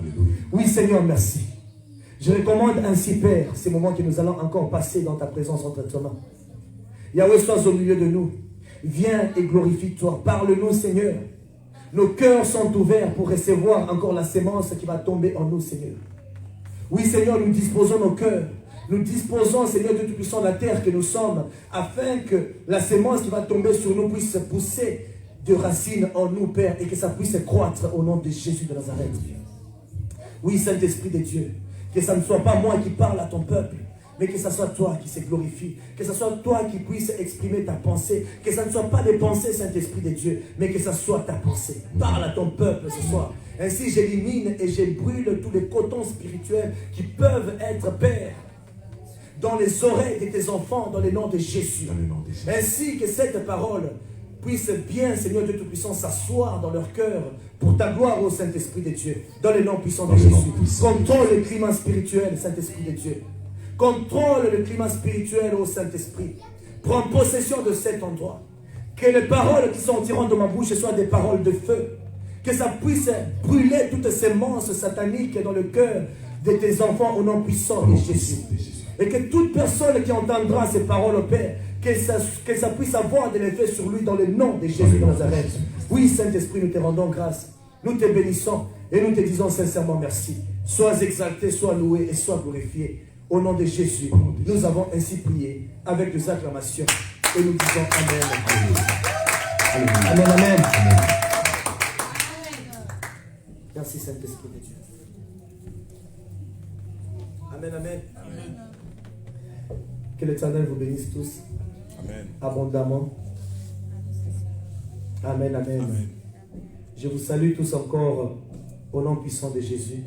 Alléluia. Oui, Seigneur, merci. Je recommande ainsi, Père, ces moments que nous allons encore passer dans ta présence entre tes mains. Yahweh, sois au milieu de nous. Viens et glorifie-toi. Parle-nous, Seigneur. Nos cœurs sont ouverts pour recevoir encore la sémence qui va tomber en nous, Seigneur. Oui, Seigneur, nous disposons nos cœurs. Nous disposons, Seigneur Dieu Tout-Puissant, de la terre que nous sommes, afin que la sémence qui va tomber sur nous puisse pousser de racines en nous, Père, et que ça puisse croître au nom de Jésus de Nazareth. Oui, Saint-Esprit de Dieu, que ça ne soit pas moi qui parle à ton peuple, mais que ce soit toi qui se glorifie, que ce soit toi qui puisse exprimer ta pensée, que ce ne soit pas des pensées, Saint-Esprit de Dieu, mais que ce soit ta pensée. Parle à ton peuple ce soir. Ainsi, j'élimine et je brûle tous les cotons spirituels qui peuvent être, Père, dans les oreilles de tes enfants, dans le nom de Jésus. Ainsi que cette parole puisse bien, Seigneur Dieu Tout-Puissant, s'asseoir dans leur cœur pour ta gloire au Saint-Esprit de Dieu, dans le nom puissant de Jésus. Contrôle le climat spirituel, Saint-Esprit de Dieu. Contrôle le climat spirituel au Saint-Esprit. Prends possession de cet endroit. Que les paroles qui sortiront de ma bouche soient des paroles de feu. Que ça puisse brûler toutes ces monstres sataniques dans le cœur de tes enfants au nom puissant de Jésus. Et que toute personne qui entendra ces paroles au Père, que ça puisse avoir de l'effet sur lui dans le nom de Jésus de Nazareth. Oui, Saint-Esprit, nous te rendons grâce. Nous te bénissons et nous te disons sincèrement merci. Sois exalté, sois loué et sois glorifié. Au nom de Jésus, nous avons ainsi prié avec des acclamations et nous disons Amen. Amen, Amen. Merci Saint-Esprit de Dieu. Amen, Amen. Que l'Éternel vous bénisse tous. Amen. Abondamment. Amen, amen, Amen. Je vous salue tous encore au nom puissant de Jésus.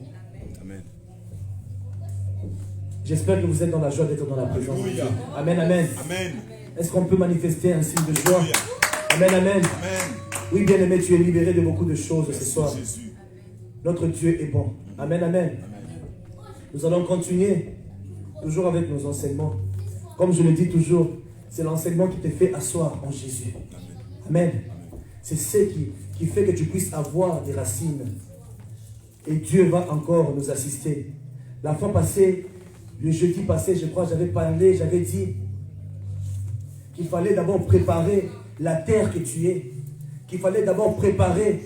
Amen. J'espère que vous êtes dans la joie d'être dans la présence de Dieu. Amen, amen. Amen. Est-ce qu'on peut manifester un signe de joie? Alléluia. Amen, amen. Amen. Oui, bien-aimé, tu es libéré de beaucoup de choses ce soir. Jésus. Notre Dieu est bon. Amen, amen. Nous allons continuer toujours avec nos enseignements. Comme je le dis toujours, c'est l'enseignement qui te fait asseoir en Jésus. Amen. C'est ce qui fait que tu puisses avoir des racines. Et Dieu va encore nous assister. La fois passée, le jeudi passé, je crois, j'avais parlé, j'avais dit qu'il fallait d'abord préparer la terre que tu es. Qu'il fallait d'abord préparer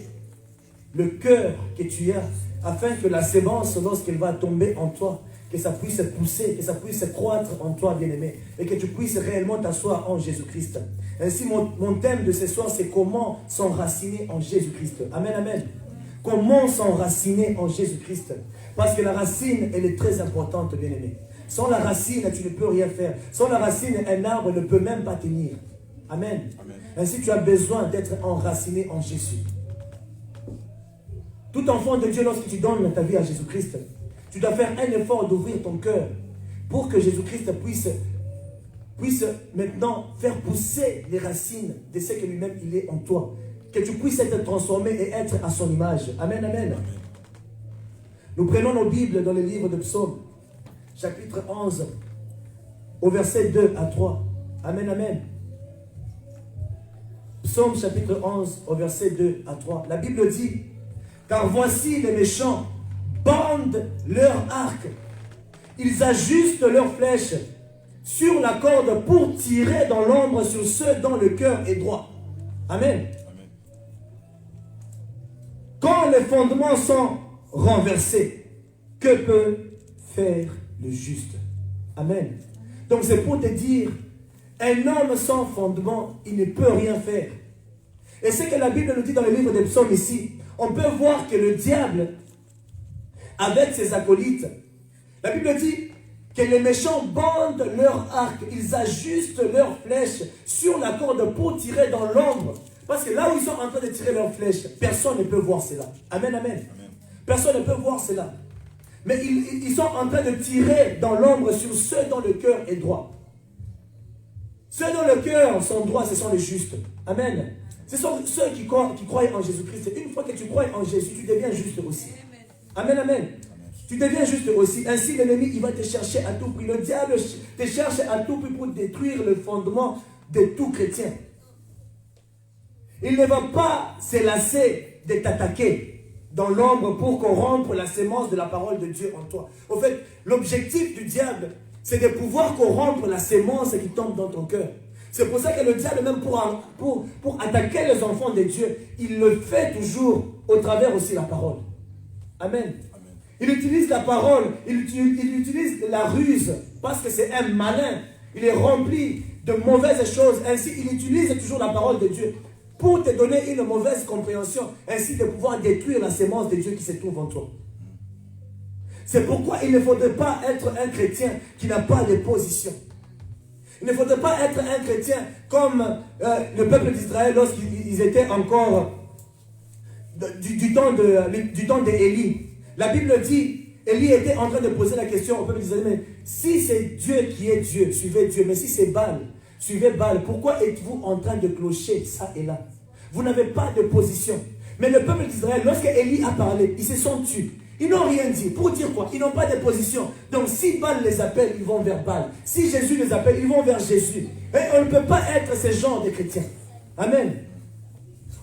le cœur que tu as, afin que la sémence, lorsqu'elle va tomber en toi, que ça puisse pousser, que ça puisse croître en toi, bien-aimé, et que tu puisses réellement t'asseoir en Jésus-Christ. Ainsi, mon thème de ce soir, c'est comment s'enraciner en Jésus-Christ. Amen, amen. Comment s'enraciner en Jésus-Christ? Parce que la racine, elle est très importante, bien-aimé. Sans la racine, tu ne peux rien faire. Sans la racine, un arbre ne peut même pas tenir. Amen. Amen. Ainsi, tu as besoin d'être enraciné en Jésus. Tout enfant de Dieu, lorsque tu donnes ta vie à Jésus-Christ, tu dois faire un effort d'ouvrir ton cœur pour que Jésus-Christ puisse maintenant faire pousser les racines de ce que lui-même il est en toi. Que tu puisses être transformé et être à son image. Amen, amen. Nous prenons nos Bibles dans le livre de Psaume, chapitre 11, au verset 2 à 3. Amen, amen. Psaume chapitre 11, au verset 2 à 3. La Bible dit: car voici les méchants bandent leur arc. Ils ajustent leurs flèches sur la corde pour tirer dans l'ombre sur ceux dont le cœur est droit. Amen. Amen. Quand les fondements sont renversés, que peut faire le juste? Amen. Donc c'est pour te dire, un homme sans fondement, il ne peut rien faire. Et c'est que la Bible nous dit dans le livre des psaumes ici, on peut voir que le diable, avec ses acolytes, la Bible dit que les méchants bandent leur arc, ils ajustent leurs flèches sur la corde pour tirer dans l'ombre. Parce que là où ils sont en train de tirer leurs flèches, personne ne peut voir cela. Amen, amen. Amen. Personne ne peut voir cela. Mais ils sont en train de tirer dans l'ombre sur ceux dont le cœur est droit. Ceux dont le cœur sont droits, ce sont les justes. Amen. Ce sont ceux qui croient en Jésus-Christ. Une fois que tu crois en Jésus, tu deviens juste aussi. Amen, amen. Tu deviens juste aussi. Ainsi, l'ennemi, il va te chercher à tout prix. Le diable te cherche à tout prix pour détruire le fondement de tout chrétien. Il ne va pas se lasser de t'attaquer. dans l'ombre pour corrompre la sémence de la parole de Dieu en toi. Au fait, l'objectif du diable, c'est de pouvoir corrompre la sémence qui tombe dans ton cœur. C'est pour ça que le diable, même pour attaquer les enfants de Dieu, il le fait toujours au travers aussi de la parole. Amen. Amen. Il utilise la parole, il utilise la ruse, parce que c'est un malin. Il est rempli de mauvaises choses. Ainsi, il utilise toujours la parole de Dieu pour te donner une mauvaise compréhension, ainsi de pouvoir détruire la sémence de Dieu qui se trouve en toi. C'est pourquoi il ne faudrait pas être un chrétien qui n'a pas de position. Il ne faudrait pas être un chrétien comme le peuple d'Israël lorsqu'ils étaient encore du temps d'Élie. La Bible dit, Élie était en train de poser la question au peuple d'Israël, mais si c'est Dieu qui est Dieu, suivez Dieu, mais si c'est Baal, suivez Baal, pourquoi êtes-vous en train de clocher ça et là? Vous n'avez pas de position. Mais le peuple d'Israël, lorsque Élie a parlé, ils se sont tus. Ils n'ont rien dit. Pour dire quoi? Ils n'ont pas de position. Donc si Baal les appelle, ils vont vers Baal. Si Jésus les appelle, ils vont vers Jésus. Et on ne peut pas être ce genre de chrétiens. Amen.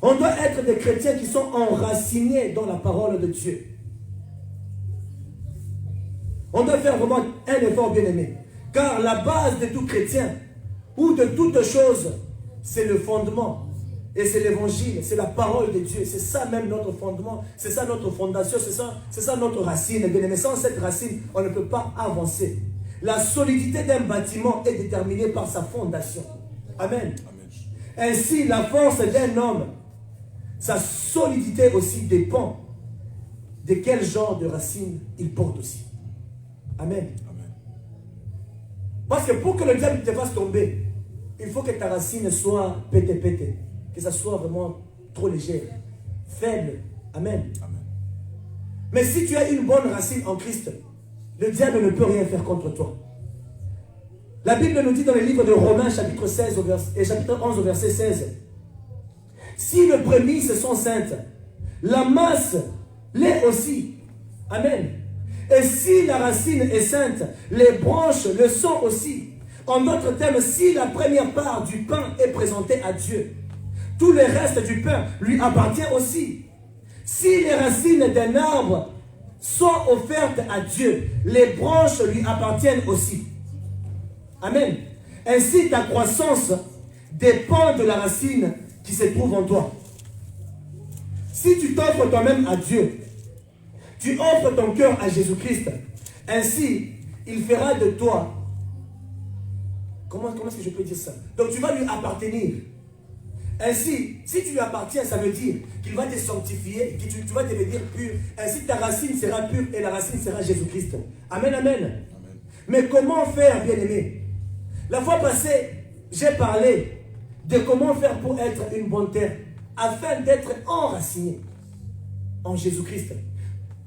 On doit être des chrétiens qui sont enracinés dans la parole de Dieu. On doit faire vraiment un effort bien aimé. Car la base de tout chrétien, ou de toute chose, c'est le fondement. Et c'est l'évangile, c'est la parole de Dieu. C'est ça même notre fondement, c'est ça notre fondation, c'est ça notre racine. Bien aimé, sans cette racine, on ne peut pas avancer. La solidité d'un bâtiment est déterminée par sa fondation. Amen. Amen. Ainsi, la force d'un homme, sa solidité aussi dépend de quel genre de racine il porte aussi. Amen. Amen. Parce que pour que le diable te fasse tomber, il faut que ta racine soit pété. Que ça soit vraiment trop légère, faible. Amen. Amen. Mais si tu as une bonne racine en Christ, le diable ne peut rien faire contre toi. La Bible nous dit dans le livre de Romains, chapitre 16 et chapitre 11 au verset 16, si les prémices sont saintes, la masse l'est aussi. Amen. Et si la racine est sainte, les branches le sont aussi. En d'autres termes, si la première part du pain est présentée à Dieu, tout le reste du pain lui appartient aussi. Si les racines d'un arbre sont offertes à Dieu, les branches lui appartiennent aussi. Amen. Ainsi, ta croissance dépend de la racine qui se trouve en toi. Si tu t'offres toi-même à Dieu, tu offres ton cœur à Jésus-Christ, ainsi, il fera de toi. Comment est-ce que je peux dire ça? Donc, tu vas lui appartenir. Ainsi, si tu lui appartiens, ça veut dire qu'il va te sanctifier, que tu vas devenir pur. Ainsi, ta racine sera pure et la racine sera Jésus-Christ. Amen, amen, amen. Mais comment faire, bien-aimé? La fois passée, j'ai parlé de comment faire pour être une bonne terre, afin d'être enraciné en Jésus-Christ.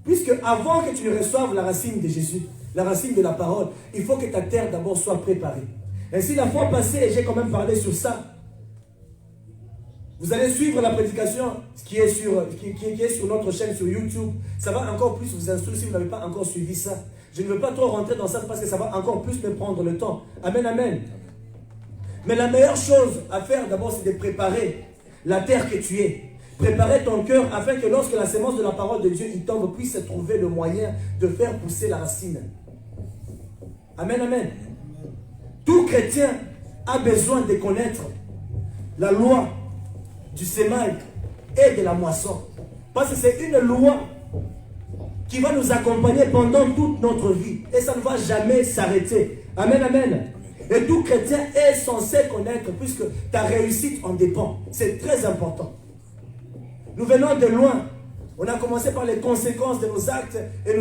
Puisque avant que tu ne reçoives la racine de Jésus, la racine de la parole, il faut que ta terre d'abord soit préparée. Ainsi, la fois passée, j'ai quand même parlé sur ça. Vous allez suivre la prédication qui est sur notre chaîne sur YouTube. Ça va encore plus vous instruire si vous n'avez pas encore suivi ça. Je ne veux pas trop rentrer dans ça parce que ça va encore plus me prendre le temps. Amen, amen. Mais la meilleure chose à faire d'abord, c'est de préparer la terre que tu es. Préparer ton cœur afin que lorsque la sémence de la parole de Dieu y tombe, puisse trouver le moyen de faire pousser la racine. Amen, amen. Tout chrétien a besoin de connaître la loi du sémail et de la moisson. Parce que c'est une loi qui va nous accompagner pendant toute notre vie. Et ça ne va jamais s'arrêter. Amen, amen. Et tout chrétien est censé connaître, puisque ta réussite en dépend. C'est très important. Nous venons de loin. On a commencé par les conséquences de nos actes. Et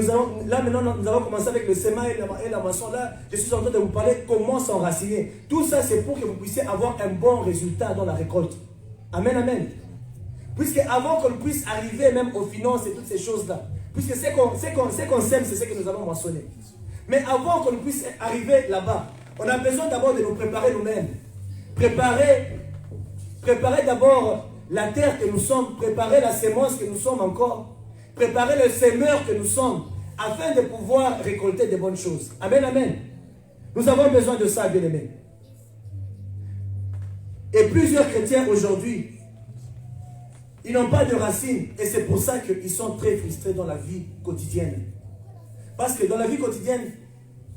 là maintenant, nous allons commencer avec le sémail et la moisson. Là, je suis en train de vous parler comment s'enraciner. Tout ça, c'est pour que vous puissiez avoir un bon résultat dans la récolte. Amen, amen. Puisque avant qu'on puisse arriver même aux finances et toutes ces choses-là, puisque c'est qu'on sème, c'est ce que nous allons mentionner. Mais avant qu'on puisse arriver là-bas, on a besoin d'abord de nous préparer nous-mêmes. Préparer d'abord la terre que nous sommes, préparer la sémence que nous sommes encore, préparer le semeur que nous sommes, afin de pouvoir récolter de bonnes choses. Amen, amen. Nous avons besoin de ça, bien-aimés. Et plusieurs chrétiens aujourd'hui, Ils n'ont pas de racines. Et c'est pour ça qu'ils sont très frustrés dans la vie quotidienne. Parce que dans la vie quotidienne,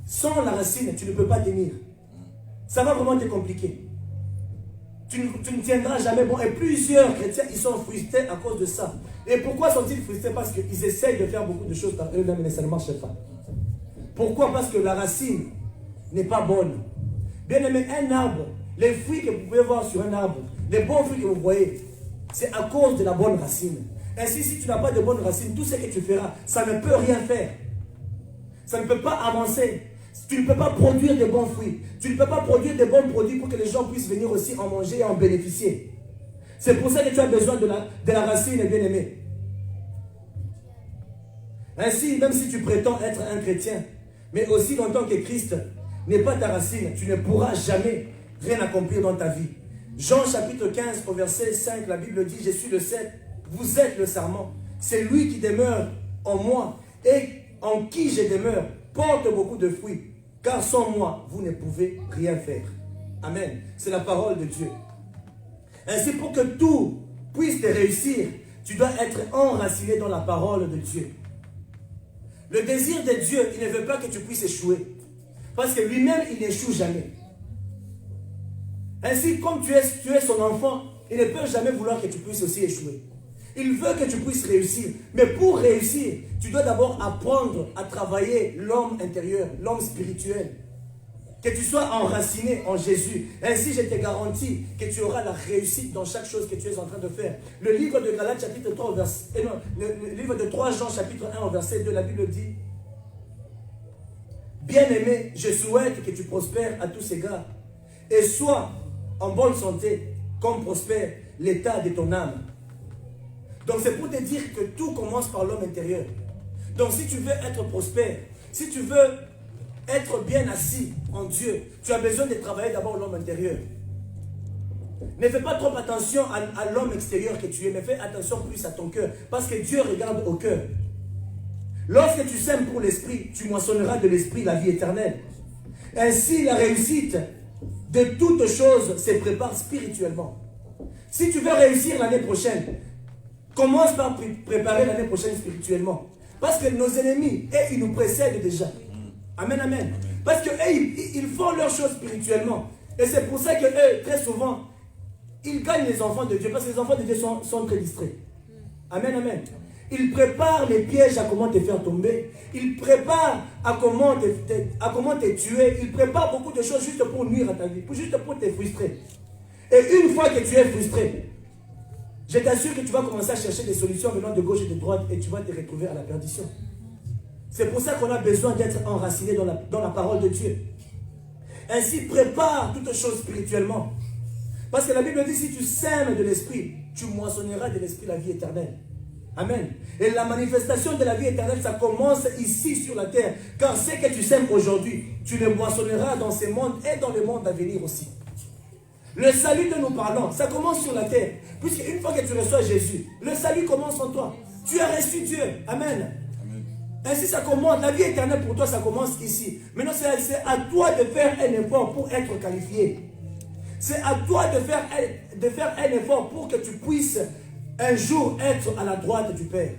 sans la racine, tu ne peux pas tenir. Ça va vraiment te compliquer. Tu ne tiendras jamais bon. Et plusieurs chrétiens, ils sont frustrés à cause de ça. Et pourquoi sont-ils frustrés? Parce qu'ils essayent de faire beaucoup de choses par eux-mêmes et ça ne marche pas. Pourquoi? Parce que la racine n'est pas bonne. Bien aimé, un arbre, les fruits que vous pouvez voir sur un arbre, les bons fruits que vous voyez, c'est à cause de la bonne racine. Ainsi, si tu n'as pas de bonne racine, tout ce que tu feras, ça ne peut rien faire. Ça ne peut pas avancer. Tu ne peux pas produire de bons fruits. Tu ne peux pas produire de bons produits pour que les gens puissent venir aussi en manger et en bénéficier. C'est pour ça que tu as besoin de la racine, bien aimé. Ainsi, même si tu prétends être un chrétien, mais aussi longtemps que Christ n'est pas ta racine, tu ne pourras jamais rien accomplir dans ta vie. Jean chapitre 15 au verset 5, la Bible dit, je suis le cep, vous êtes le sarment. C'est lui qui demeure en moi et en qui je demeure porte beaucoup de fruits. Car sans moi, vous ne pouvez rien faire. Amen. C'est la parole de Dieu. Ainsi, pour que tout puisse te réussir, tu dois être enraciné dans la parole de Dieu. Le désir de Dieu, il ne veut pas que tu puisses échouer. Parce que lui-même, il n'échoue jamais. Ainsi, comme tu es son enfant, il ne peut jamais vouloir que tu puisses aussi échouer. Il veut que tu puisses réussir. Mais pour réussir, tu dois d'abord apprendre à travailler l'homme intérieur, l'homme spirituel. Que tu sois enraciné en Jésus. Ainsi, je te garantis que tu auras la réussite dans chaque chose que tu es en train de faire. Le livre de Galates, chapitre 3, le livre de 3 Jean, chapitre 1, au verset 2, la Bible dit, bien-aimé, je souhaite que tu prospères à tous égards et sois en bonne santé, comme prospère l'état de ton âme. Donc c'est pour te dire que tout commence par l'homme intérieur. Donc si tu veux être prospère, si tu veux être bien assis en Dieu, tu as besoin de travailler d'abord l'homme intérieur. Ne fais pas trop attention à l'homme extérieur que tu es, mais fais attention plus à ton cœur. Parce que Dieu regarde au cœur. Lorsque tu sèmes pour l'esprit, tu moissonneras de l'esprit la vie éternelle. Ainsi, la réussite de toutes choses se prépare spirituellement. Si tu veux réussir l'année prochaine, commence par préparer l'année prochaine spirituellement. Parce que nos ennemis, ils nous précèdent déjà. Amen, amen. Parce qu'eux, ils font leurs choses spirituellement. Et c'est pour ça qu'eux, très souvent, ils gagnent les enfants de Dieu. Parce que les enfants de Dieu sont très distraits. Amen, amen. Ils préparent les pièges à comment te faire tomber. Ils préparent à comment te tuer. Ils préparent beaucoup de choses juste pour nuire à ta vie. Juste pour te frustrer. Et une fois que tu es frustré, je t'assure que tu vas commencer à chercher des solutions venant de gauche et de droite et tu vas te retrouver à la perdition. C'est pour ça qu'on a besoin d'être enraciné dans la parole de Dieu. Ainsi, prépare toutes choses spirituellement. Parce que la Bible dit, si tu sèmes de l'esprit, tu moissonneras de l'esprit la vie éternelle. Amen. Et la manifestation de la vie éternelle, ça commence ici sur la terre. Car ce que tu sèmes aujourd'hui, tu le moissonneras dans ce monde et dans le monde à venir aussi. Le salut dont nous parlons, ça commence sur la terre. Puisque une fois que tu reçois Jésus, le salut commence en toi. Tu as reçu Dieu. Amen. Ainsi ça commence, la vie éternelle pour toi, ça commence ici. Maintenant, c'est à toi de faire un effort pour être qualifié. C'est à toi de faire un effort pour que tu puisses un jour être à la droite du Père.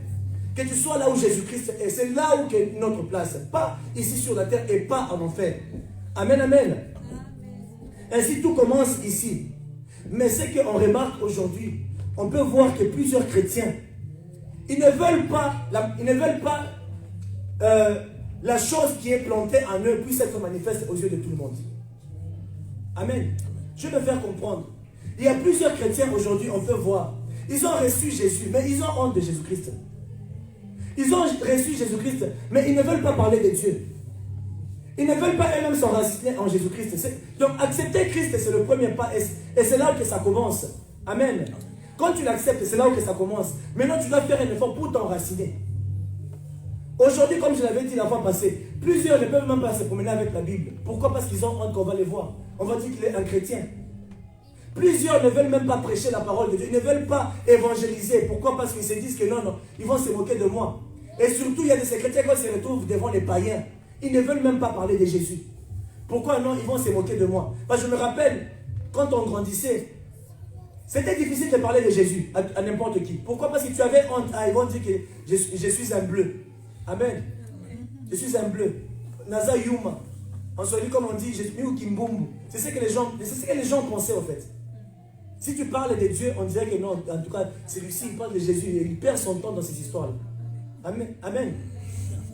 Que tu sois là où Jésus-Christ est. C'est là où est notre place. Pas ici sur la terre et pas en enfer. Amen, amen. Ainsi tout commence ici. Mais ce qu'on remarque aujourd'hui, on peut voir que plusieurs chrétiens, ils ne veulent pas la chose qui est plantée en eux puisse être manifeste aux yeux de tout le monde. Amen. Je vais me faire comprendre. Il y a plusieurs chrétiens aujourd'hui, on peut voir. Ils ont reçu Jésus, mais ils ont honte de Jésus-Christ. Ils ont reçu Jésus-Christ, mais ils ne veulent pas parler de Dieu. Ils ne veulent pas eux-mêmes s'enraciner en Jésus-Christ. Donc accepter Christ, c'est le premier pas. Et c'est là que ça commence. Amen. Quand tu l'acceptes, c'est là où que ça commence. Maintenant, tu dois faire un effort pour t'enraciner. Aujourd'hui, comme je l'avais dit la fois passée, plusieurs ne peuvent même pas se promener avec la Bible. Pourquoi? Parce qu'ils ont honte qu'on va les voir. On va dire qu'il est un chrétien. Plusieurs ne veulent même pas prêcher la parole de Dieu. Ils ne veulent pas évangéliser. Pourquoi? Parce qu'ils se disent que non, ils vont se moquer de moi. Et surtout, il y a des chrétiens qui se retrouvent devant les païens. Ils ne veulent même pas parler de Jésus. Pourquoi non? Ils vont se moquer de moi. Parce que je me rappelle, quand on grandissait, C'était difficile de parler de Jésus à n'importe qui. Pourquoi? Parce que tu avais honte. Ah, ils vont dire que je suis un bleu. Amen. Je suis un bleu. Naza Yuma. En Swahili, comme on dit, je suis ou Kimbumbu. C'est ce que les gens pensaient en fait. Si tu parles de Dieu, on dirait que non. En tout cas, celui-ci, il parle de Jésus. Et il perd son temps dans ces histoires-là. Amen. Amen.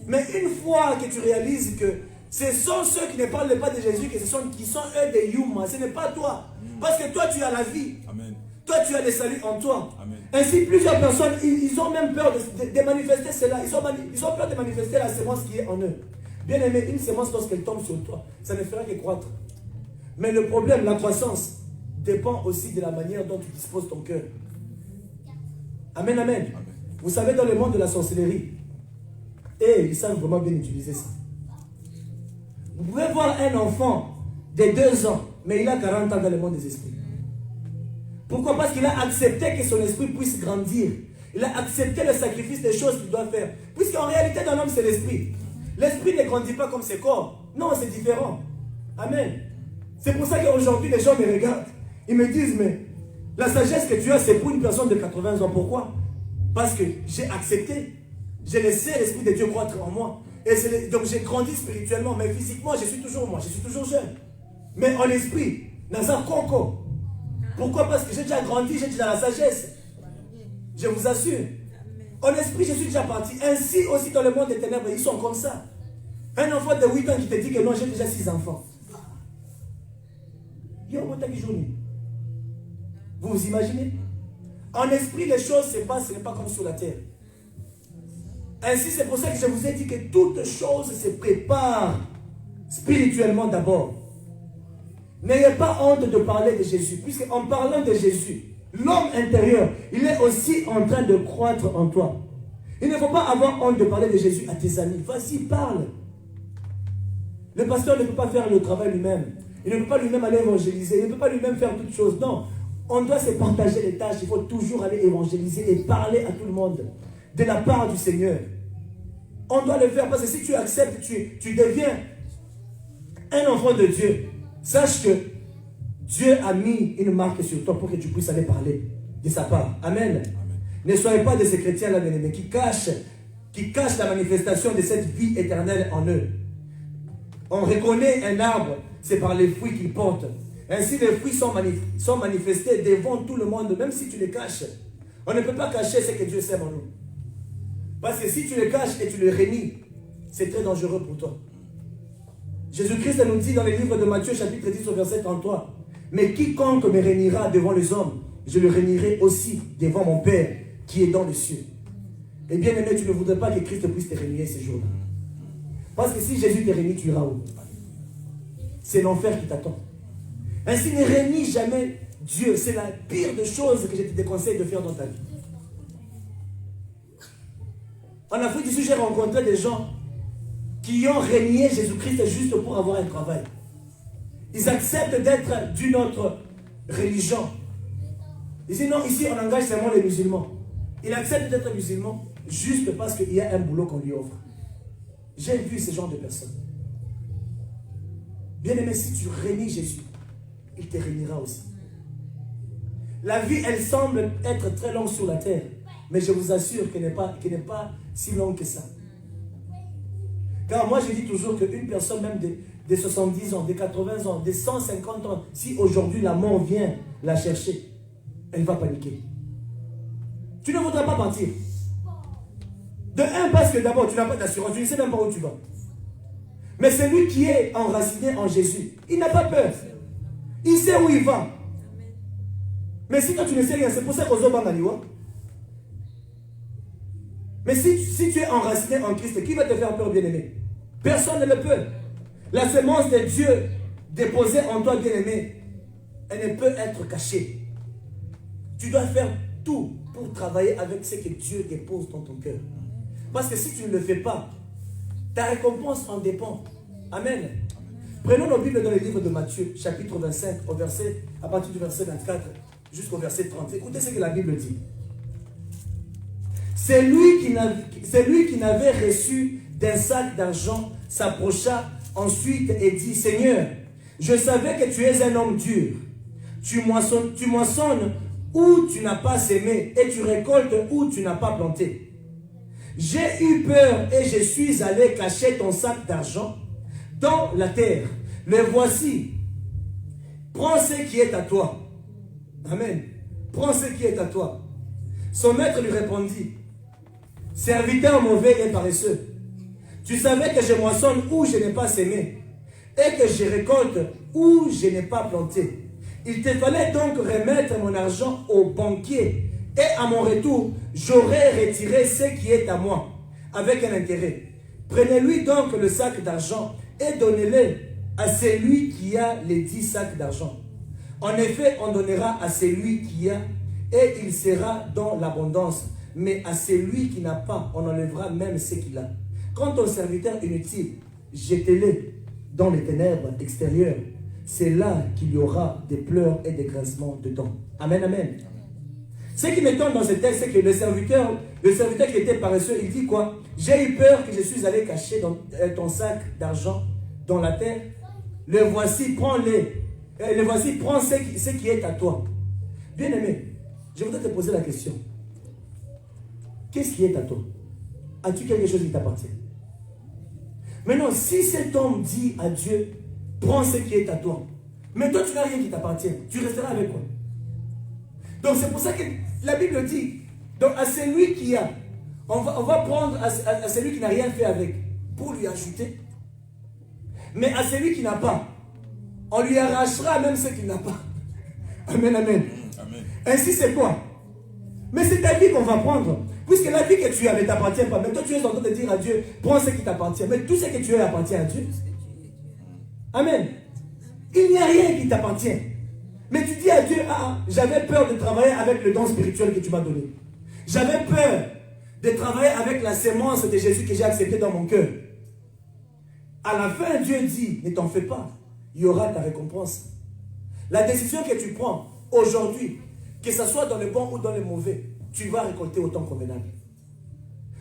Mais une fois que tu réalises que ce sont ceux qui ne parlent pas de Jésus, qui sont eux des Yuma, ce n'est pas toi. Parce que toi, tu as la vie. Amen. Toi, tu as le salut en toi. Amen. Ainsi, plusieurs personnes, ils ont même peur de manifester cela. Ils ont peur de manifester la sémence qui est en eux. Bien aimé, une sémence, lorsqu'elle tombe sur toi, ça ne fera que croître. Mais le problème, la croissance, dépend aussi de la manière dont tu disposes ton cœur. Amen, amen. Amen. Vous savez, dans le monde de la sorcellerie, ils savent vraiment bien utiliser ça. Vous pouvez voir un enfant de 2 ans, mais il a 40 ans dans le monde des esprits. Pourquoi? Parce qu'il a accepté que son esprit puisse grandir. Il a accepté le sacrifice des choses qu'il doit faire. Puisqu'en réalité, dans l'homme, c'est l'esprit. L'esprit ne grandit pas comme ses corps. Non, c'est différent. Amen. C'est pour ça qu'aujourd'hui, les gens me regardent. Ils me disent, mais la sagesse que tu as, c'est pour une personne de 80 ans. Pourquoi? Parce que j'ai accepté. J'ai laissé l'esprit de Dieu croître en moi. Et donc j'ai grandi spirituellement, mais physiquement, je suis toujours jeune. Mais en esprit, Nazar Koko. Pourquoi? Parce que j'ai déjà grandi, j'ai déjà la sagesse. Je vous assure. En esprit, je suis déjà parti. Ainsi aussi dans le monde des ténèbres, ils sont comme ça. Un enfant de 8 ans qui te dit que non, j'ai déjà 6 enfants. Vous vous imaginez? En esprit, les choses se passent, ce n'est pas comme sur la terre. Ainsi, c'est pour ça que je vous ai dit que toutes choses se préparent spirituellement d'abord. N'ayez pas honte de parler de Jésus, puisque en parlant de Jésus, l'homme intérieur, il est aussi en train de croître en toi. Il ne faut pas avoir honte de parler de Jésus à tes amis. Vas-y, parle. Le pasteur ne peut pas faire le travail lui-même. Il ne peut pas lui-même aller évangéliser. Il ne peut pas lui-même faire toutes choses. Non. On doit se partager les tâches. Il faut toujours aller évangéliser et parler à tout le monde de la part du Seigneur. On doit le faire parce que si tu acceptes, tu deviens un enfant de Dieu. Sache que Dieu a mis une marque sur toi pour que tu puisses aller parler de sa part. Amen. Amen. Ne soyez pas de ces chrétiens-là, bien-aimés, qui cachent la manifestation de cette vie éternelle en eux. On reconnaît un arbre, c'est par les fruits qu'il porte. Ainsi, les fruits sont manifestés devant tout le monde, même si tu les caches. On ne peut pas cacher ce que Dieu sème en nous. Parce que si tu le caches et tu le rénies, c'est très dangereux pour toi. Jésus-Christ nous dit dans le livre de Matthieu, chapitre 10, au verset 33, « Mais quiconque me réunira devant les hommes, je le réunirai aussi devant mon Père qui est dans les cieux. » Et bien aimé, tu ne voudrais pas que Christ puisse te réunir ces jours-là. Parce que si Jésus te réunit, tu iras où? C'est l'enfer qui t'attend. Ainsi, ne réunis jamais Dieu. C'est la pire des choses que je te déconseille de faire dans ta vie. En Afrique du Sud, j'ai rencontré des gens qui ont régné Jésus-Christ juste pour avoir un travail. Ils acceptent d'être d'une autre religion. Ils disent non, ici on engage seulement les musulmans. Ils acceptent d'être musulmans juste parce qu'il y a un boulot qu'on lui offre. J'ai vu ce genre de personnes. Bien aimé, si tu régnes Jésus, il te régnera aussi. La vie, elle semble être très longue sur la terre, mais je vous assure qu'elle n'est pas si longue que ça. Car moi, je dis toujours qu'une personne même de 70 ans, de 80 ans, de 150 ans, si aujourd'hui la mort vient la chercher, elle va paniquer. Tu ne voudras pas partir. De un, parce que d'abord, tu n'as pas d'assurance, tu ne sais même pas où tu vas. Mais celui qui est enraciné en Jésus, il n'a pas peur. Il sait où il va. Mais si toi tu ne sais rien, c'est pour ça qu'on se bat. Mais si tu es enraciné en Christ, qui va te faire peur, bien-aimé? Personne ne le peut. La semence de Dieu déposée en toi, bien-aimé, elle ne peut être cachée. Tu dois faire tout pour travailler avec ce que Dieu dépose dans ton cœur. Parce que si tu ne le fais pas, ta récompense en dépend. Amen. Prenons nos Bibles dans le livre de Matthieu, chapitre 25, à partir du verset 24 jusqu'au verset 30. Écoutez ce que la Bible dit. C'est lui qui n'avait reçu d'un sac d'argent s'approcha ensuite et dit, Seigneur, je savais que tu es un homme dur. Tu moissonnes où tu n'as pas sémé et tu récoltes où tu n'as pas planté. J'ai eu peur et je suis allé cacher ton sac d'argent dans la terre. Le voici. Prends ce qui est à toi. Amen. Prends ce qui est à toi. Son maître lui répondit, serviteur mauvais et paresseux, tu savais que je moissonne où je n'ai pas sémé et que je récolte où je n'ai pas planté. Il te fallait donc remettre mon argent au banquier et à mon retour, j'aurais retiré ce qui est à moi avec un intérêt. Prenez-lui donc le sac d'argent et donnez-le à celui qui a les 10 sacs d'argent. En effet, on donnera à celui qui a et il sera dans l'abondance. Mais à celui qui n'a pas, on enlèvera même ce qu'il a. Quant au serviteur inutile, jetez-le dans les ténèbres extérieures. C'est là qu'il y aura des pleurs et des grincements de dents. Amen, amen. Ce qui m'étonne dans ce texte, c'est que le serviteur qui était paresseux, il dit quoi? J'ai eu peur que je suis allé cacher ton sac d'argent dans la terre. Le voici, prends-le. Le voici, prends ce qui est à toi. Bien aimé, je voudrais te poser la question. Qu'est-ce qui est à toi? As-tu quelque chose qui t'appartient? Maintenant, si cet homme dit à Dieu, prends ce qui est à toi, mais toi tu n'as rien qui t'appartient, tu resteras avec quoi? Donc c'est pour ça que la Bible dit, donc à celui qui a, on va prendre à celui qui n'a rien fait avec, pour lui ajouter. Mais à celui qui n'a pas, on lui arrachera même ce qu'il n'a pas. Amen, amen. Amen. Ainsi c'est quoi? Mais c'est ta vie qu'on va prendre. Puisque la vie que tu as ne t'appartient pas. Mais toi tu es en train de dire à Dieu, prends ce qui t'appartient. Mais tout ce que tu as appartient à Dieu. Amen. Il n'y a rien qui t'appartient. Mais tu dis à Dieu, ah, j'avais peur de travailler avec le don spirituel que tu m'as donné. J'avais peur de travailler avec la sémence de Jésus que j'ai acceptée dans mon cœur. À la fin, Dieu dit, ne t'en fais pas. Il y aura ta récompense. La décision que tu prends aujourd'hui, que ce soit dans le bon ou dans le mauvais, tu vas récolter autant convenable.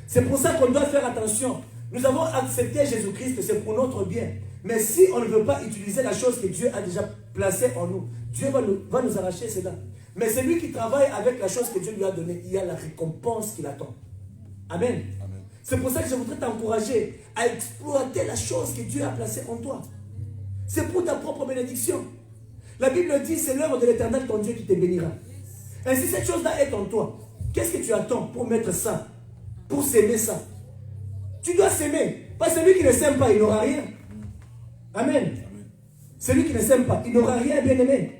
C'est pour ça qu'on doit faire attention. Nous avons accepté Jésus-Christ, c'est pour notre bien. Mais si on ne veut pas utiliser la chose que Dieu a déjà placée en nous, Dieu va nous arracher cela. Mais celui qui travaille avec la chose que Dieu lui a donnée, il y a la récompense qui l'attend. Amen. Amen. C'est pour ça que je voudrais t'encourager à exploiter la chose que Dieu a placée en toi. C'est pour ta propre bénédiction. La Bible dit, c'est l'œuvre de l'Éternel, ton Dieu, qui te bénira. Ainsi, cette chose-là est en toi. Qu'est-ce que tu attends pour mettre ça, pour s'aimer ça? Tu dois s'aimer. Pas celui qui ne s'aime pas, il n'aura rien. Amen. Amen. Celui qui ne s'aime pas, il n'aura rien, bien aimé.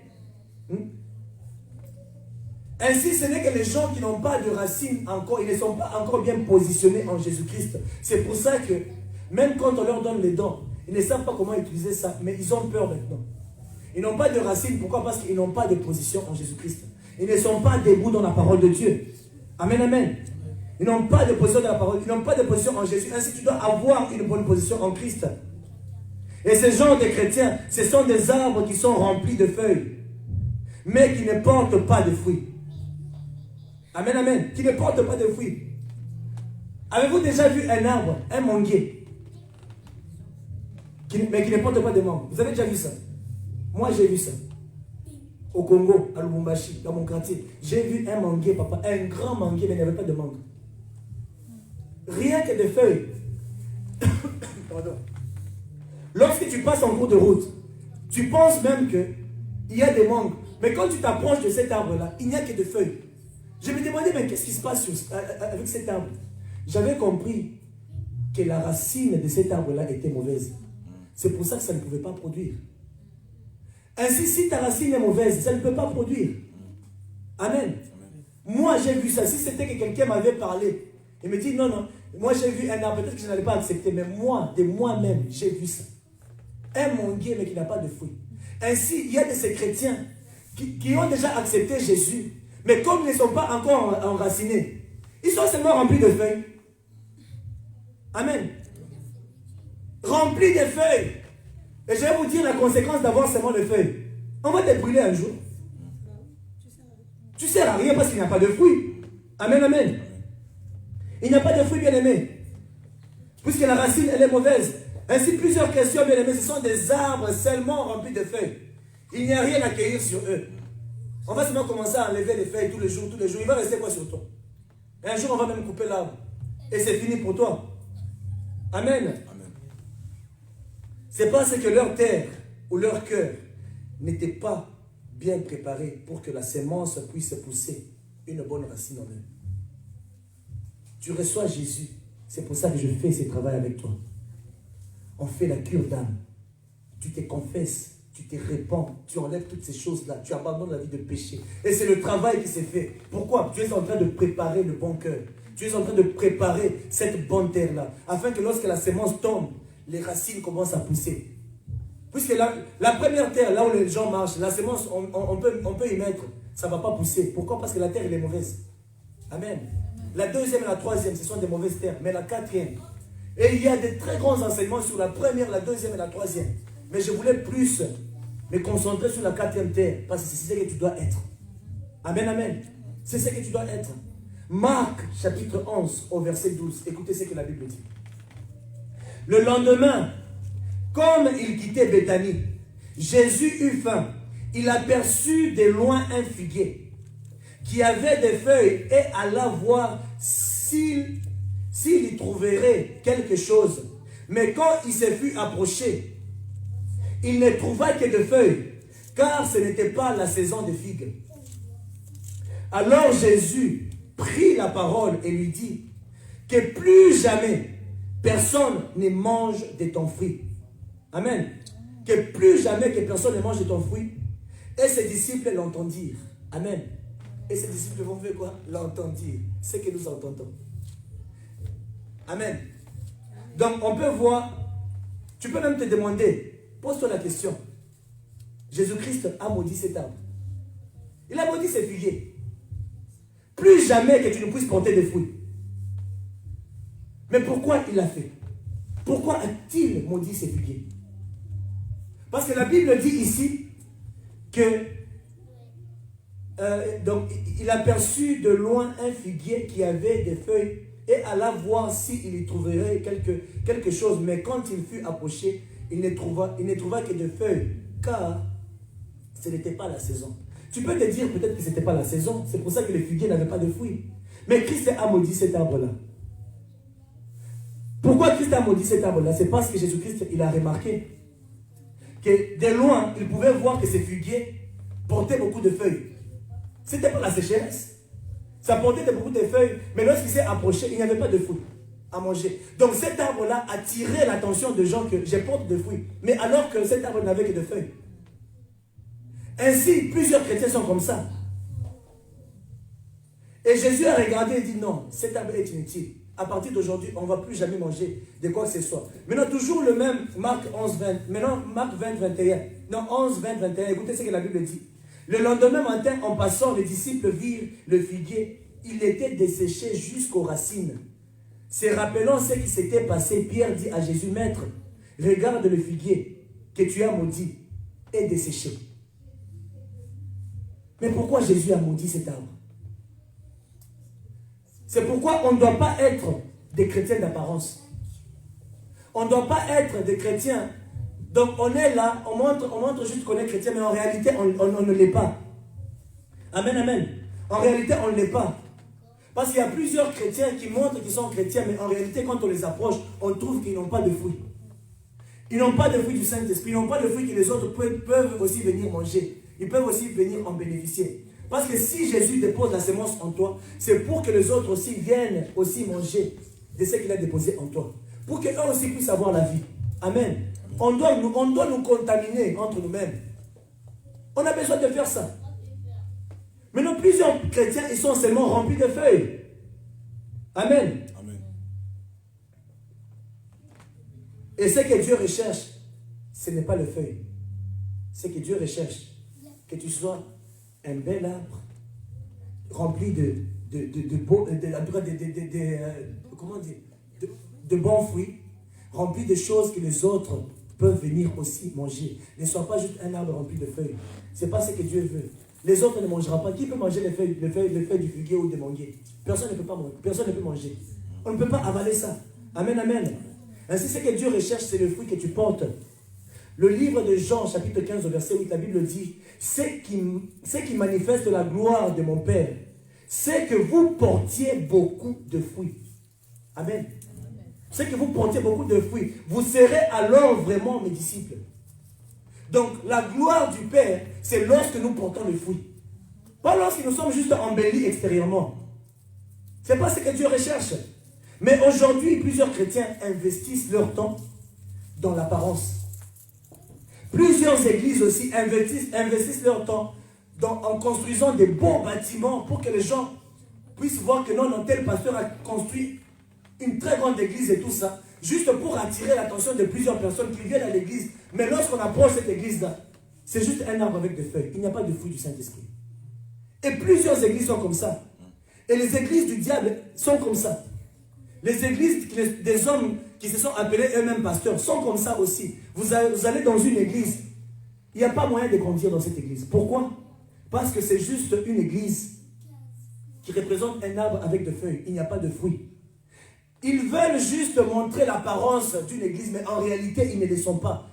Ainsi, ce n'est que les gens qui n'ont pas de racines encore, ils ne sont pas encore bien positionnés en Jésus-Christ. C'est pour ça que, même quand on leur donne les dons, ils ne savent pas comment utiliser ça, mais ils ont peur maintenant. Ils n'ont pas de racines, pourquoi? Parce qu'ils n'ont pas de position en Jésus-Christ. Ils ne sont pas debout dans la parole de Dieu. Amen, amen. Ils n'ont pas de position dans la parole, ils n'ont pas de position en Jésus. Ainsi, tu dois avoir une bonne position en Christ. Et ces gens de chrétiens, ce sont des arbres qui sont remplis de feuilles, mais qui ne portent pas de fruits. Amen, amen. Qui ne portent pas de fruits. Avez-vous déjà vu un arbre, un manguier, mais qui ne porte pas de mangue? Vous avez déjà vu ça? Moi, j'ai vu ça. Au Congo, à Lubumbashi, dans mon quartier. J'ai vu un manguier, papa, un grand manguier, mais il n'y avait pas de mangue. Rien que des feuilles. Pardon. Lorsque tu passes en cours de route, tu penses même qu'il y a des mangues. Mais quand tu t'approches de cet arbre-là, il n'y a que des feuilles. Je me demandais, mais qu'est-ce qui se passe avec cet arbre? J'avais compris que la racine de cet arbre-là était mauvaise. C'est pour ça que ça ne pouvait pas produire. Ainsi, si ta racine est mauvaise, ça ne peut pas produire. Amen. Moi, j'ai vu ça. Si c'était que quelqu'un m'avait parlé, il me dit, non, non, moi j'ai vu un arbre, peut-être que je n'allais pas accepter, mais moi, de moi-même, j'ai vu ça. Un manguier, mais qui n'a pas de fruits. Ainsi, il y a de ces chrétiens qui ont déjà accepté Jésus, mais comme ils ne sont pas encore enracinés, ils sont seulement remplis de feuilles. Amen. Remplis de feuilles. Et je vais vous dire la conséquence d'avoir seulement des feuilles. On va te brûler un jour. Tu ne sers à rien parce qu'il n'y a pas de fruits. Amen, amen. Il n'y a pas de fruits, bien aimés. Puisque la racine, elle est mauvaise. Ainsi, plusieurs questions, bien aimés. Ce sont des arbres seulement remplis de feuilles. Il n'y a rien à cueillir sur eux. On va seulement commencer à enlever les feuilles tous les jours. Il va rester quoi sur toi? Et un jour, on va même couper l'arbre. Et c'est fini pour toi. Amen. Amen. C'est parce que leur terre ou leur cœur n'était pas bien préparé pour que la sémence puisse pousser une bonne racine en eux. Tu reçois Jésus. C'est pour ça que je fais ce travail avec toi. On fait la cure d'âme. Tu te confesses, tu te répands, tu enlèves toutes ces choses-là, tu abandonnes la vie de péché. Et c'est le travail qui s'est fait. Pourquoi? Tu es en train de préparer le bon cœur. Tu es en train de préparer cette bonne terre-là, afin que lorsque la sémence tombe, les racines commencent à pousser. Puisque la première terre, là où les gens marchent, la sémence, on peut y mettre, ça ne va pas pousser. Pourquoi? Parce que la terre, elle est mauvaise. Amen. La deuxième et la troisième, ce sont des mauvaises terres. Mais la quatrième, et il y a de très grands enseignements sur la première, la deuxième et la troisième. Mais je voulais plus me concentrer sur la quatrième terre, parce que c'est ce que tu dois être. Amen, amen. C'est ce que tu dois être. Marc, chapitre 11, au verset 12. Écoutez ce que la Bible dit. Le lendemain, comme il quittait Béthanie, Jésus eut faim. Il aperçut de loin un figuier qui avait des feuilles et alla voir s'il y trouverait quelque chose. Mais quand il se fut approché, il ne trouva que des feuilles, car ce n'était pas la saison des figues. Alors Jésus prit la parole et lui dit que plus jamais personne ne mange de ton fruit. Amen. Que plus jamais que personne ne mange de ton fruit. Et ses disciples l'entendirent. Amen. Et ses disciples vont faire quoi? L'entendirent. C'est que nous entendons. Amen. Donc on peut voir, tu peux même te demander, pose-toi la question. Jésus-Christ a maudit cet arbre. Il a maudit ces figuiers. Plus jamais que tu ne puisses porter des fruits. Mais pourquoi il l'a fait? Pourquoi a-t-il maudit ces figuiers? Parce que la Bible dit ici que donc il aperçut de loin un figuier qui avait des feuilles et alla voir s'il y trouverait quelque chose. Mais quand il fut approché, il ne trouva que des feuilles, car ce n'était pas la saison. Tu peux te dire peut-être que ce n'était pas la saison, c'est pour ça que les figuiers n'avaient pas de fruits. Mais Christ a maudit cet arbre-là. Pourquoi Christ a maudit cet arbre-là? C'est parce que Jésus-Christ, il a remarqué que de loin, il pouvait voir que ces figuiers portaient beaucoup de feuilles. Ce n'était pas la sécheresse. Ça portait beaucoup de feuilles, mais lorsqu'il s'est approché, il n'y avait pas de fruits à manger. Donc cet arbre-là a attiré l'attention des gens que je porte de fruits, mais alors que cet arbre n'avait que de feuilles. Ainsi, plusieurs chrétiens sont comme ça. Et Jésus a regardé et dit non, cet arbre est inutile. À partir d'aujourd'hui, on ne va plus jamais manger de quoi que ce soit. Maintenant, toujours le même Marc 11, 20. Maintenant, Marc 20, 21. Non, 11, 20, 21. Écoutez ce que la Bible dit. Le lendemain matin, en passant, les disciples virent le figuier. Il était desséché jusqu'aux racines. Se rappelant ce qui s'était passé, Pierre dit à Jésus, Maître, regarde le figuier que tu as maudit est desséché. Mais pourquoi Jésus a maudit cet arbre? C'est pourquoi on ne doit pas être des chrétiens d'apparence. On ne doit pas être des chrétiens. Donc on est là, on montre juste qu'on est chrétien, mais en réalité on ne l'est pas. Amen, amen. En réalité on ne l'est pas. Parce qu'il y a plusieurs chrétiens qui montrent qu'ils sont chrétiens, mais en réalité quand on les approche, on trouve qu'ils n'ont pas de fruits. Ils n'ont pas de fruits du Saint-Esprit, ils n'ont pas de fruits que les autres peuvent aussi venir manger. Ils peuvent aussi venir en bénéficier. Parce que si Jésus dépose la sémence en toi, c'est pour que les autres aussi viennent aussi manger de ce qu'il a déposé en toi. Pour qu'eux aussi puissent avoir la vie. Amen. On doit nous contaminer entre nous-mêmes. On a besoin de faire ça. Maintenant, plusieurs chrétiens, ils sont seulement remplis de feuilles. Amen. Amen. Et ce que Dieu recherche, ce n'est pas le feuille. Ce que Dieu recherche, que tu sois un bel arbre rempli de bons fruits, rempli de choses que les autres peuvent venir aussi manger. Ne sois pas juste un arbre rempli de feuilles. Ce n'est pas ce que Dieu veut. Les autres ne mangeront pas. Qui peut manger les feuilles du figuier ou des manguiers? Personne ne peut pas manger. Personne ne peut manger. On ne peut pas avaler ça. Amen, amen. Ainsi, ce que Dieu recherche, c'est le fruit que tu portes. Le livre de Jean, chapitre 15, au verset 8, la Bible dit, c'est qui manifeste la gloire de mon Père, c'est que vous portiez beaucoup de fruits. Amen. C'est que vous portiez beaucoup de fruits. Vous serez alors vraiment mes disciples. Donc, la gloire du Père, c'est lorsque nous portons le fruit. Pas lorsque nous sommes juste embellis extérieurement. Ce n'est pas ce que Dieu recherche. Mais aujourd'hui, plusieurs chrétiens investissent leur temps dans l'apparence. Plusieurs églises aussi investissent leur temps en construisant des beaux bâtiments pour que les gens puissent voir que non, tel pasteur a construit une très grande église et tout ça, juste pour attirer l'attention de plusieurs personnes qui viennent à l'église. Mais lorsqu'on approche cette église-là, c'est juste un arbre avec des feuilles. Il n'y a pas de fruit du Saint-Esprit. Et plusieurs églises sont comme ça. Et les églises du diable sont comme ça. Les églises des hommes qui se sont appelés eux-mêmes pasteurs sont comme ça aussi. Vous allez dans une église, il n'y a pas moyen de grandir dans cette église. Pourquoi? Parce que c'est juste une église qui représente un arbre avec des feuilles. Il n'y a pas de fruits. Ils veulent juste montrer l'apparence d'une église, mais en réalité, ils ne le sont pas.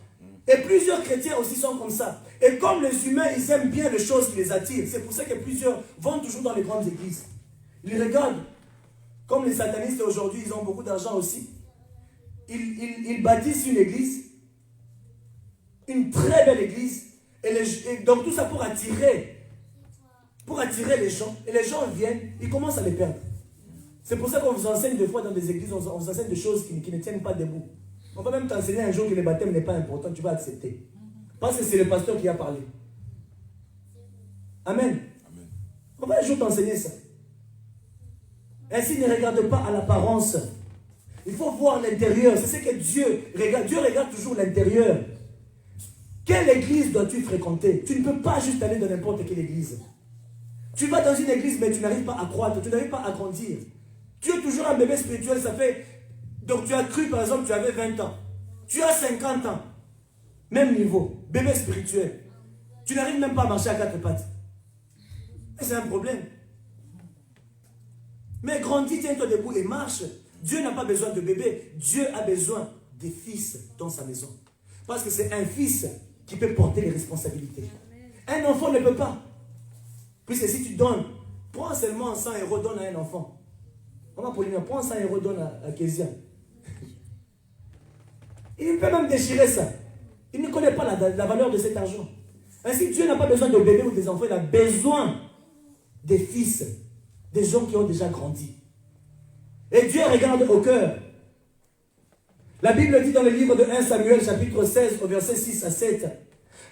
Et plusieurs chrétiens aussi sont comme ça. Et comme les humains, ils aiment bien les choses qui les attirent. C'est pour ça que plusieurs vont toujours dans les grandes églises. Ils regardent. Comme les satanistes aujourd'hui, ils ont beaucoup d'argent aussi. Ils bâtissent une église. Une très belle église. Et donc tout ça pour attirer les gens. Et les gens viennent, ils commencent à les perdre. C'est pour ça qu'on vous enseigne des fois dans des églises, on vous enseigne des choses qui ne tiennent pas debout. On va même t'enseigner un jour que le baptême n'est pas important, tu vas accepter. Parce que c'est le pasteur qui a parlé. Amen. Amen. On va un jour t'enseigner ça. Ainsi, ne regarde pas à l'apparence. Il faut voir l'intérieur. C'est ce que Dieu regarde. Dieu regarde toujours l'intérieur. Quelle église dois-tu fréquenter? Tu ne peux pas juste aller dans n'importe quelle église. Tu vas dans une église, mais tu n'arrives pas à croître, tu n'arrives pas à grandir. Tu es toujours un bébé spirituel, ça fait... Donc tu as cru, par exemple, tu avais 20 ans. Tu as 50 ans. Même niveau, bébé spirituel. Tu n'arrives même pas à marcher à quatre pattes. C'est un problème. Mais grandis, tiens-toi debout et marche. Dieu n'a pas besoin de bébé. Dieu a besoin des fils dans sa maison. Parce que c'est un fils qui peut porter les responsabilités. Un enfant ne peut pas. Puisque si tu donnes, prends seulement 100 €, donne à un enfant. Maman Pauline, prends 100 €, donne à Kézia. Il peut même déchirer ça. Il ne connaît pas la valeur de cet argent. Ainsi, Dieu n'a pas besoin de bébés ou des enfants. Il a besoin des fils, des gens qui ont déjà grandi. Et Dieu regarde au cœur. La Bible dit dans le livre de 1 Samuel, chapitre 16, au verset 6 à 7,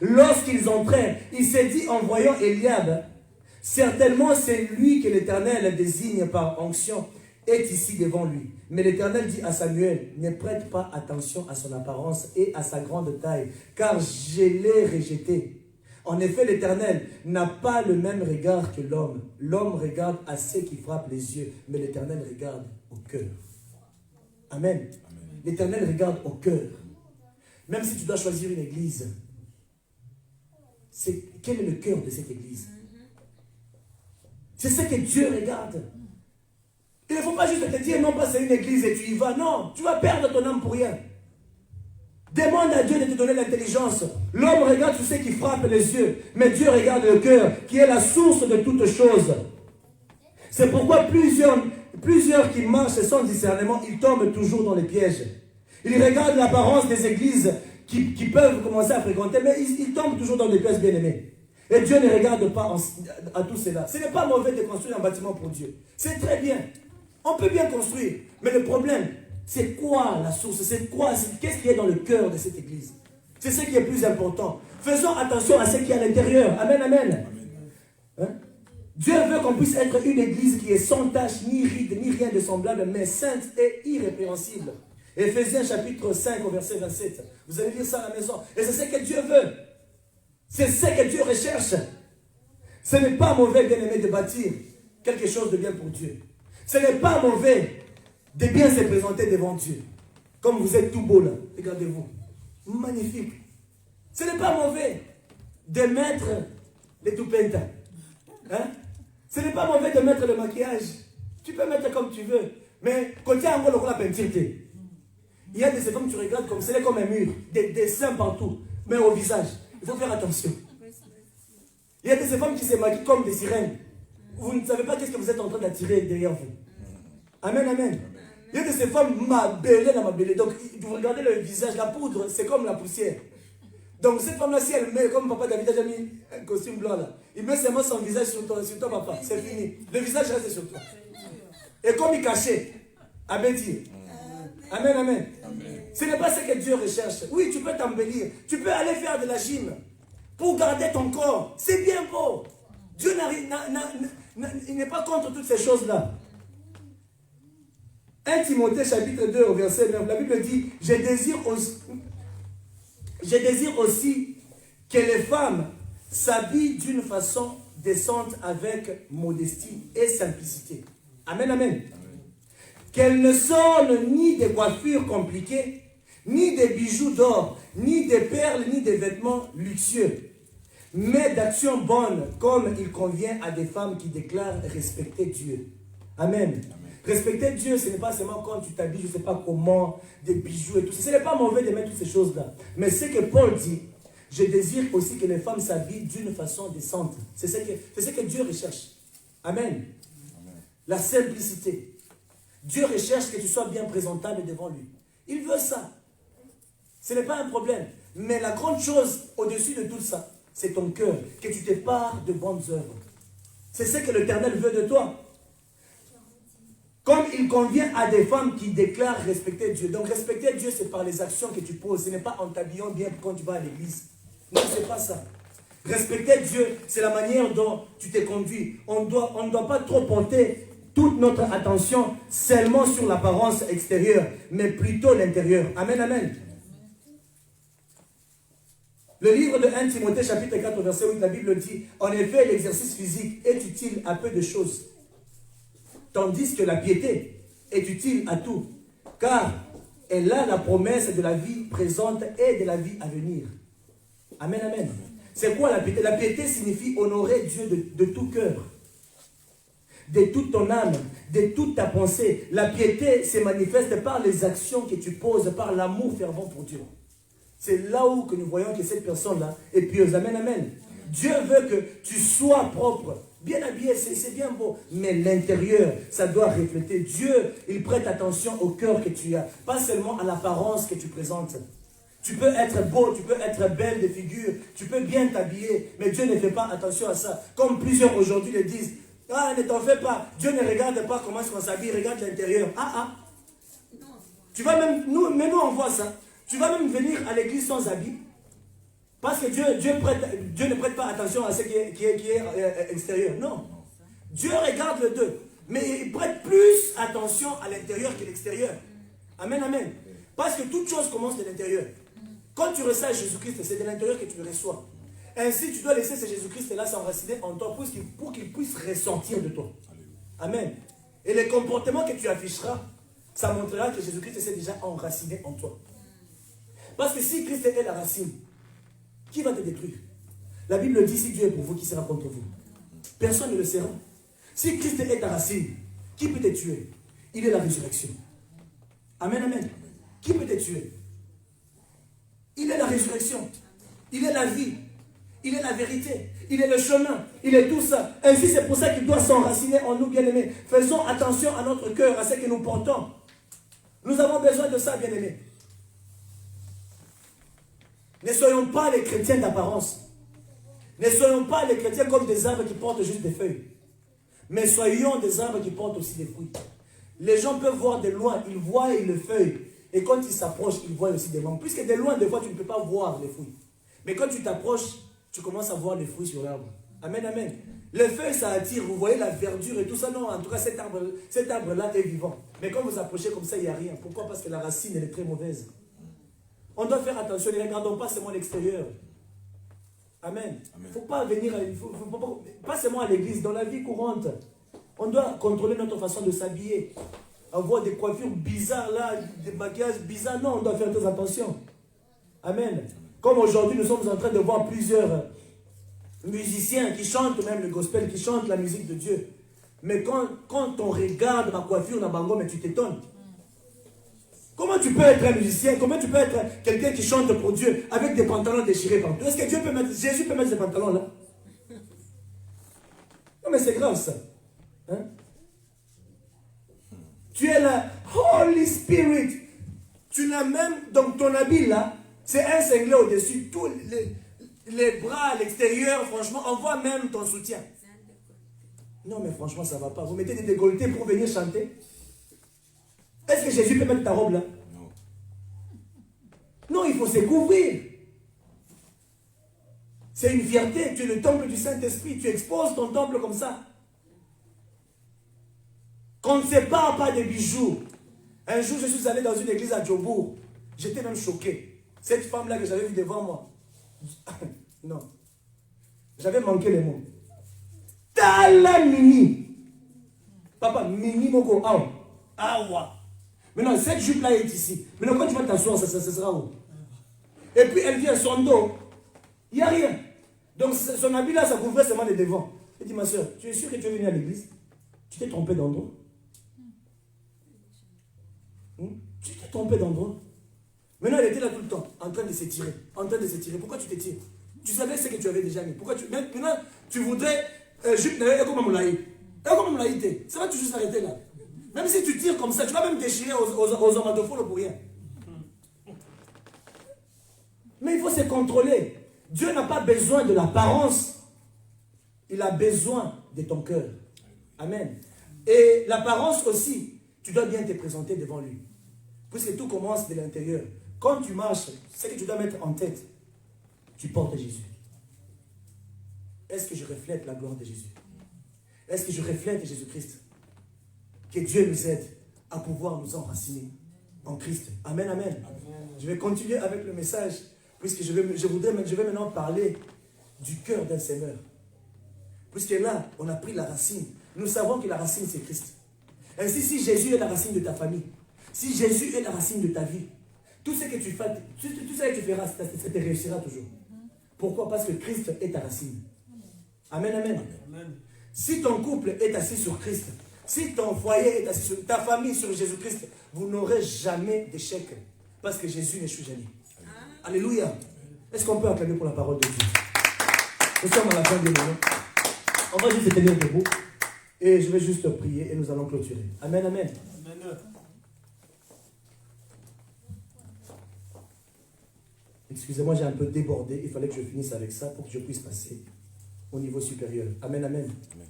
lorsqu'ils entrèrent, il s'est dit en voyant Eliab, certainement c'est lui que l'Éternel désigne par onction, est ici devant lui. Mais l'Éternel dit à Samuel, ne prête pas attention à son apparence et à sa grande taille, car je l'ai rejeté. En effet, l'Éternel n'a pas le même regard que l'homme. L'homme regarde à ceux qui frappent les yeux, mais l'Éternel regarde au cœur. Amen. L'Éternel regarde au cœur. Même si tu dois choisir une église, quel est le cœur de cette église? C'est ce que Dieu regarde. Il ne faut pas juste te dire, non, pas c'est une église et tu y vas. Non, tu vas perdre ton âme pour rien. Demande à Dieu de te donner l'intelligence. L'homme regarde tout ce qui frappe les yeux, mais Dieu regarde le cœur, qui est la source de toutes choses. C'est pourquoi plusieurs qui marchent sans discernement, ils tombent toujours dans les pièges. Ils regardent l'apparence des églises qui peuvent commencer à fréquenter, mais ils tombent toujours dans les pièges, bien-aimés. Et Dieu ne regarde pas à tout cela. Ce n'est pas mauvais de construire un bâtiment pour Dieu. C'est très bien. On peut bien construire. Mais le problème, c'est quoi la source? Qu'est-ce qui est dans le cœur de cette église? C'est ce qui est plus important. Faisons attention à ce qui est à l'intérieur. Amen, amen. Hein? Dieu veut qu'on puisse être une église qui est sans tache, ni ride, ni rien de semblable, mais sainte et irrépréhensible. Éphésiens chapitre 5 au verset 27. Vous allez lire ça à la maison. Et c'est ce que Dieu veut. C'est ce que Dieu recherche. Ce n'est pas mauvais, bien-aimé, de bâtir quelque chose de bien pour Dieu. Ce n'est pas mauvais de bien se présenter devant Dieu. Comme vous êtes tout beau là. Regardez-vous. Magnifique. Ce n'est pas mauvais de mettre les toupentas. Hein? Ce n'est pas mauvais de mettre le maquillage. Tu peux mettre comme tu veux. Mais quand tu as encore la peinture, il y a des femmes que tu regardes comme c'est comme un mur. Des dessins partout. mais au visage. Il faut faire attention. Il y a de ces femmes qui se maquillent comme des sirènes. Vous ne savez pas qu'est-ce que vous êtes en train d'attirer derrière vous. Amen, amen. Il y a de ces femmes m'abellées dans ma belle. Donc, vous regardez le visage, la poudre, c'est comme la poussière. Donc, cette femme-là, si elle met, comme papa David a déjà mis un costume blanc là, il met seulement son visage sur toi, papa. C'est fini. Le visage reste sur toi. Et comme il cachait, Amen. Amen, amen. Ce n'est pas ce que Dieu recherche. Oui, tu peux t'embellir. Tu peux aller faire de la gym pour garder ton corps. C'est bien beau. Dieu n'est pas contre toutes ces choses-là. 1 Timothée chapitre 2 au verset 9, la Bible dit, je désire aussi que les femmes s'habillent d'une façon décente avec modestie et simplicité. Amen, amen. Qu'elles ne sortent ni des coiffures compliquées, ni des bijoux d'or, ni des perles, ni des vêtements luxueux, mais d'actions bonnes, comme il convient à des femmes qui déclarent respecter Dieu. Amen. Respecter Dieu, ce n'est pas seulement quand tu t'habilles, je ne sais pas comment, des bijoux et tout ça. Ce n'est pas mauvais de mettre toutes ces choses-là. Mais ce que Paul dit, je désire aussi que les femmes s'habillent d'une façon décente. C'est ce que Dieu recherche. Amen. La simplicité. Dieu recherche que tu sois bien présentable devant lui. Il veut ça. Ce n'est pas un problème. Mais la grande chose au-dessus de tout ça, c'est ton cœur. Que tu te pares de bonnes œuvres. C'est ce que l'Éternel veut de toi. Comme il convient à des femmes qui déclarent respecter Dieu. Donc respecter Dieu, c'est par les actions que tu poses. Ce n'est pas en t'habillant bien quand tu vas à l'église. Non, ce n'est pas ça. Respecter Dieu, c'est la manière dont tu t'es conduit. On ne doit pas trop porter toute notre attention seulement sur l'apparence extérieure, mais plutôt l'intérieur. Amen, amen. Le livre de 1 Timothée chapitre 4 verset 8, la Bible dit, en effet, l'exercice physique est utile à peu de choses, tandis que la piété est utile à tout, car elle a la promesse de la vie présente et de la vie à venir. Amen, amen. C'est quoi la piété? La piété signifie honorer Dieu de tout cœur, de toute ton âme, de toute ta pensée. La piété se manifeste par les actions que tu poses, par l'amour fervent pour Dieu. C'est là où que nous voyons que cette personne-là est pieuse. Amen, amen. Dieu veut que tu sois propre, bien habillé, c'est bien beau. Mais l'intérieur, ça doit refléter. Dieu, il prête attention au cœur que tu as, pas seulement à l'apparence que tu présentes. Tu peux être beau, tu peux être belle de figure, tu peux bien t'habiller, mais Dieu ne fait pas attention à ça. Comme plusieurs aujourd'hui le disent, ah, ne t'en fais pas, Dieu ne regarde pas comment on s'habille, regarde l'intérieur. Tu vas même, nous on voit ça. Tu vas même venir à l'église sans habit. Parce que Dieu ne prête pas attention à ce qui est extérieur. Non. Dieu regarde les deux. Mais il prête plus attention à l'intérieur que l'extérieur. Amen, amen. Parce que toute chose commence de l'intérieur. Quand tu reçois Jésus-Christ, c'est de l'intérieur que tu le reçois. Ainsi, tu dois laisser ce Jésus-Christ-là s'enraciner en toi pour qu'il puisse ressentir de toi. Amen. Et les comportements que tu afficheras, ça montrera que Jésus-Christ s'est déjà enraciné en toi. Parce que si Christ est la racine, qui va te détruire? La Bible dit, si Dieu est pour vous, qui sera contre vous? Personne ne le sera. Si Christ est ta racine, qui peut te tuer? Il est la résurrection. Amen, amen. Qui peut te tuer? Il est la résurrection. Il est la vie. Il est la vérité. Il est le chemin. Il est tout ça. Ainsi, c'est pour ça qu'il doit s'enraciner en nous, bien-aimés. Faisons attention à notre cœur, à ce que nous portons. Nous avons besoin de ça, bien-aimés. Ne soyons pas les chrétiens d'apparence. Ne soyons pas les chrétiens comme des arbres qui portent juste des feuilles. Mais soyons des arbres qui portent aussi des fruits. Les gens peuvent voir de loin, ils voient les feuilles. Et quand ils s'approchent, ils voient aussi des membres. Puisque de loin, des fois, tu ne peux pas voir les fruits. Mais quand tu t'approches, tu commences à voir les fruits sur l'arbre. Amen, amen. Les feuilles, ça attire. Vous voyez la verdure et tout ça. Non, en tout cas, cet arbre-là est vivant. Mais quand vous approchez comme ça, il n'y a rien. Pourquoi? Parce que la racine, elle est très mauvaise. On doit faire attention. Ne regardons pas seulement l'extérieur. Amen. Il ne faut pas venir, pas seulement à l'église, dans la vie courante. On doit contrôler notre façon de s'habiller. Avoir des coiffures bizarres là, des maquillages bizarres. Non, on doit faire très attention. Amen. Comme aujourd'hui, nous sommes en train de voir plusieurs musiciens qui chantent même le gospel, qui chantent la musique de Dieu. Mais quand on regarde ma coiffure, mais tu t'étonnes. Comment tu peux être un musicien? Comment tu peux être quelqu'un qui chante pour Dieu avec des pantalons déchirés partout? Est-ce que Jésus peut mettre ces pantalons là? Non mais c'est grave ça. Hein? Tu es là, Holy Spirit. Tu l'as même, donc ton habit là, c'est un singlet au-dessus. Tous les bras à l'extérieur, franchement, on voit même ton soutien. Non mais franchement ça ne va pas. Vous mettez des décolletés pour venir chanter? Est-ce que Jésus peut mettre ta robe là? Non. Non, il faut se couvrir. C'est une fierté. Tu es le temple du Saint-Esprit. Tu exposes ton temple comme ça. Qu'on ne sépare pas des bijoux. Un jour, je suis allé dans une église à Djobourg. J'étais même choqué. Cette femme-là que j'avais vue devant moi. Non. J'avais manqué les mots. Tala Mini. Papa, Mini Moko. Awa. Maintenant, cette jupe-là est ici. Maintenant, quand tu vas t'asseoir, ça sera où? Et puis, elle vient son dos. Il n'y a rien. Donc, son habit là, ça couvrait seulement les devants. Elle dit, ma soeur, tu es sûr que tu es venue à l'église? Tu t'es trompé d'endroit? Tu t'es trompé d'endroit? Maintenant, elle était là tout le temps, en train de s'étirer. En train de s'étirer. Pourquoi tu t'étires? Tu savais ce que tu avais déjà mis. Pourquoi tu... Maintenant, tu voudrais... jupe, comme on l'a eu. Comme on l'a été. Ça va toujours s'arrêter là. Même si tu tires comme ça, tu vas même déchirer aux amatophones pour rien. Mais il faut se contrôler. Dieu n'a pas besoin de l'apparence. Il a besoin de ton cœur. Amen. Et l'apparence aussi, tu dois bien te présenter devant lui. Puisque tout commence de l'intérieur. Quand tu marches, ce que tu dois mettre en tête, tu portes Jésus. Est-ce que je reflète la gloire de Jésus? Est-ce que je reflète Jésus-Christ? Que Dieu nous aide à pouvoir nous enraciner en Christ. Amen, amen. Amen. Je vais continuer avec le message, puisque je vais maintenant parler du cœur d'un semeur. Puisque là, on a pris la racine. Nous savons que la racine, c'est Christ. Ainsi, si Jésus est la racine de ta famille, si Jésus est la racine de ta vie, tout ce que tu feras, ça te réussira toujours. Pourquoi? Parce que Christ est ta racine. Amen, amen. Amen. Si ton couple est assis sur Christ, si ton foyer est assis sur ta famille, sur Jésus-Christ, vous n'aurez jamais d'échec. Parce que Jésus n'échoue jamais. Alléluia. Est-ce qu'on peut acclamer pour la parole de Dieu? Nous sommes à la fin du moment. On va juste se tenir debout. Et je vais juste prier et nous allons clôturer. Amen, amen. Amen. Excusez-moi, j'ai un peu débordé. Il fallait que je finisse avec ça pour que je puisse passer au niveau supérieur. Amen, amen. Amen.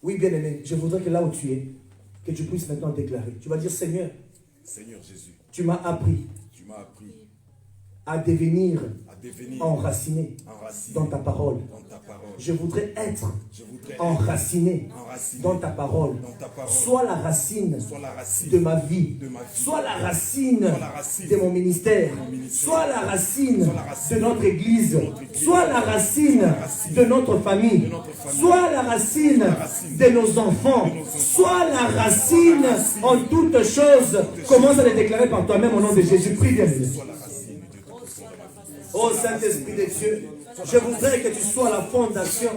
Oui, bien aimé, je voudrais que là où tu es, que tu puisses maintenant déclarer. Tu vas dire, Seigneur, Seigneur Jésus, tu m'as appris à devenir enraciné dans ta parole. Je voudrais être enraciné dans ta parole. Sois la racine de ma vie. Sois la racine de mon ministère. Sois la racine de notre église. Sois la racine de notre famille. Sois la racine de nos enfants. Sois la racine en toutes choses. Commence à le déclarer par toi-même au nom de Jésus. Prie bien. Oh Saint-Esprit de Dieu, je voudrais que tu sois la fondation.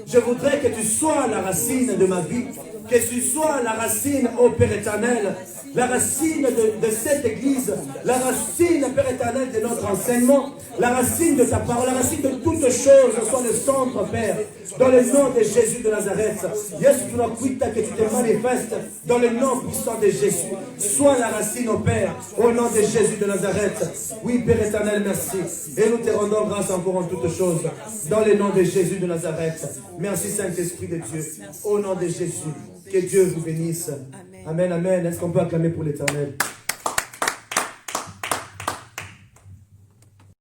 Je voudrais que tu sois la racine de ma vie. Que tu sois la racine, ô Père éternel, la racine de cette église, la racine, Père éternel, de notre enseignement, la racine de ta parole, la racine de toutes choses, soit le centre, Père, dans le nom de Jésus de Nazareth. Yes, que tu te manifestes dans le nom puissant de Jésus. Sois la racine, ô Père, au nom de Jésus de Nazareth. Oui, Père éternel, merci. Et nous te rendons grâce encore en toutes choses, dans le nom de Jésus de Nazareth. Merci, Saint-Esprit de Dieu, au nom de Jésus. Que Dieu vous bénisse. Amen, amen. Est-ce qu'on peut acclamer pour l'Éternel?